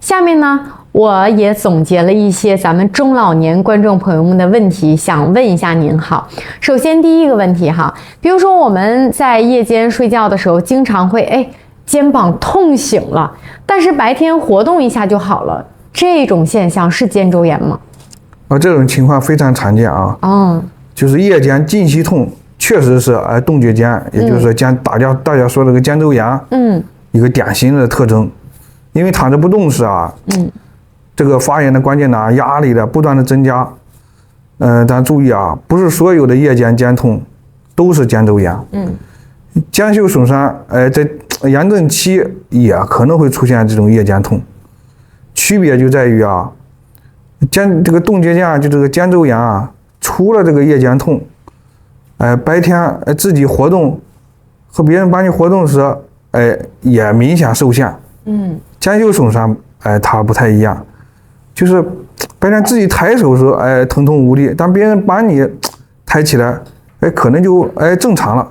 下面呢，我也总结了一些咱们中老年观众朋友们的问题，想问一下您好。首先第一个问题哈，比如说我们在夜间睡觉的时候，经常会肩膀痛醒了，但是白天活动一下就好了，这种现象是肩周炎吗？这种情况非常常见啊。就是夜间经期痛，确实是动节间，也就是说大家说这个肩周炎，一个典型的特征。因为躺着不动时这个发炎的关键呢，压力的不断的增加。咱注意啊，不是所有的夜间肩痛都是肩周炎。肩袖损伤，在炎症期也可能会出现这种夜间痛。区别就在于这个动节间就这个肩周炎除了这个夜间痛，白天自己活动和别人帮你活动时，也明显受限。肩袖损伤，它不太一样，就是白天自己抬手时候，疼痛无力，但别人帮你抬起来，可能就正常了。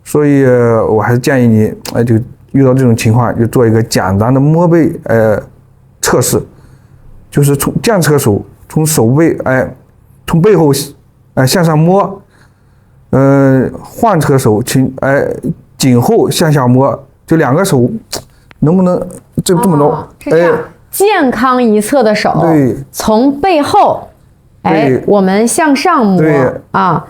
所以我还是建议你，就遇到这种情况，就做一个简单的摸背测试，就是从健侧手，从手背，从背后向上摸，患侧手颈后向下摸，就两个手能不能这么着？健康一侧的手，对，从背后，我们向上摸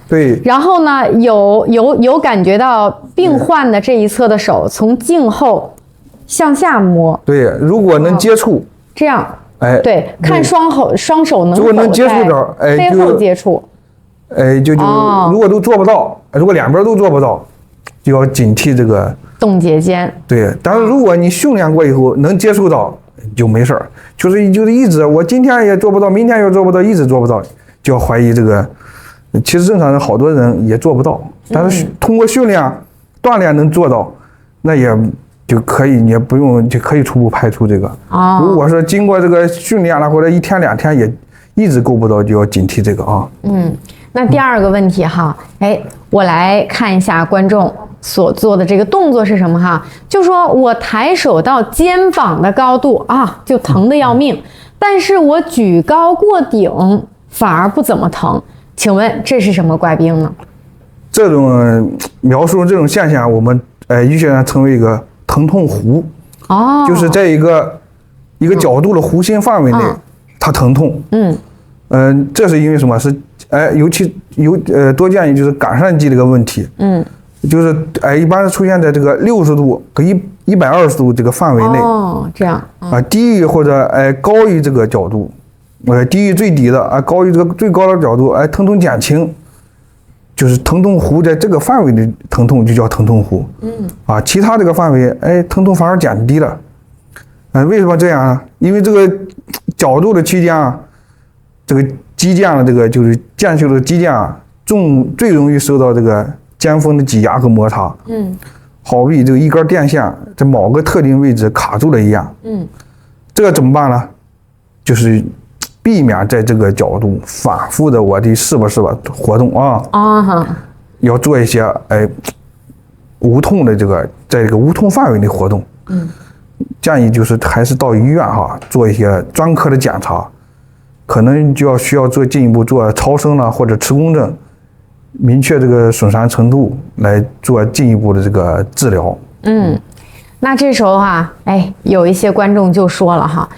对，然后呢，有感觉到病患的这一侧的手从颈后向下摸。对，如果能接触，这样，对，看双手能否接触着，背后接触，如果都做不到，如果两边都做不到，就要警惕这个动节间。对，但是如果你训练过以后能接触到，就没事儿。就是一直我今天也做不到，明天也做不到，一直做不到，就要怀疑这个。其实正常人好多人也做不到，但是通过训练锻炼能做到，那也就可以，你也不用就可以初步排除这个。如果说经过这个训练了，或者1天2天也一直够不到，就要警惕这个啊。那第二个问题哈，我来看一下观众所做的这个动作是什么哈？就说我抬手到肩膀的高度就疼得要命，但是我举高过顶反而不怎么疼，请问这是什么怪病呢？这种描述这种现象，我们医学上称为一个疼痛弧。就是在一个角度的弧心范围内，它疼痛。这是因为什么？是尤其多见于就是感疝肌这个问题。就是一般是出现在这个60度和120度这个范围内。这样低于或者高于这个角度，低于最低的高于这个最高的角度，疼痛减轻，就是疼痛弧在这个范围的疼痛就叫疼痛弧。其他这个范围疼痛反而减低了。为什么这样呢？因为这个角度的区间这个肌腱的这个就是腱袖的肌腱最容易受到这个肩峰的挤压和摩擦。好比这个一根电线在某个特定位置卡住了一样。这个怎么办呢？就是避免在这个角度反复的是吧活动要做一些无痛的在这个无痛范围内活动。建议就是还是到医院做一些专科的检查，可能就需要进一步做超声了或者磁共振，明确这个损伤程度，来做进一步的这个治疗。那这时候有一些观众就说了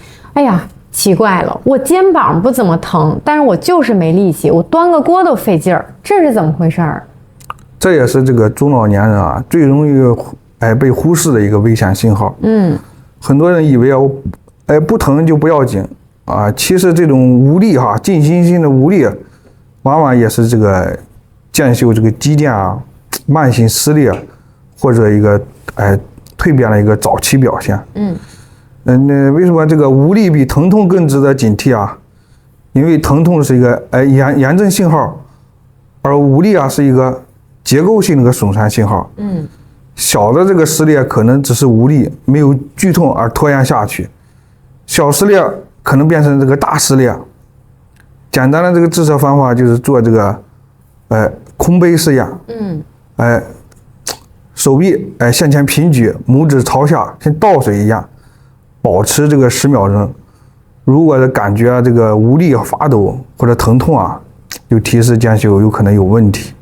奇怪了，我肩膀不怎么疼，但是我就是没力气，我端个锅都费劲儿，这是怎么回事儿？这也是这个中老年人最容易被忽视的一个危险信号。很多人以为不疼就不要紧其实这种无力进行性的无力，往往也是这个腱袖这个肌腱慢性撕裂或者一个蜕变的一个早期表现。那为什么这个无力比疼痛更值得警惕因为疼痛是一个炎症信号，而无力是一个结构性的一个损伤信号。小的这个撕裂可能只是无力，没有剧痛而拖延下去，小撕裂可能变成这个大撕裂。简单的这个治疗方法就是做这个空杯式压。手臂向前平举，拇指朝下，像倒水一样，保持这个10秒钟。如果感觉这个无力、发抖或者疼痛啊，就提示间休有可能有问题。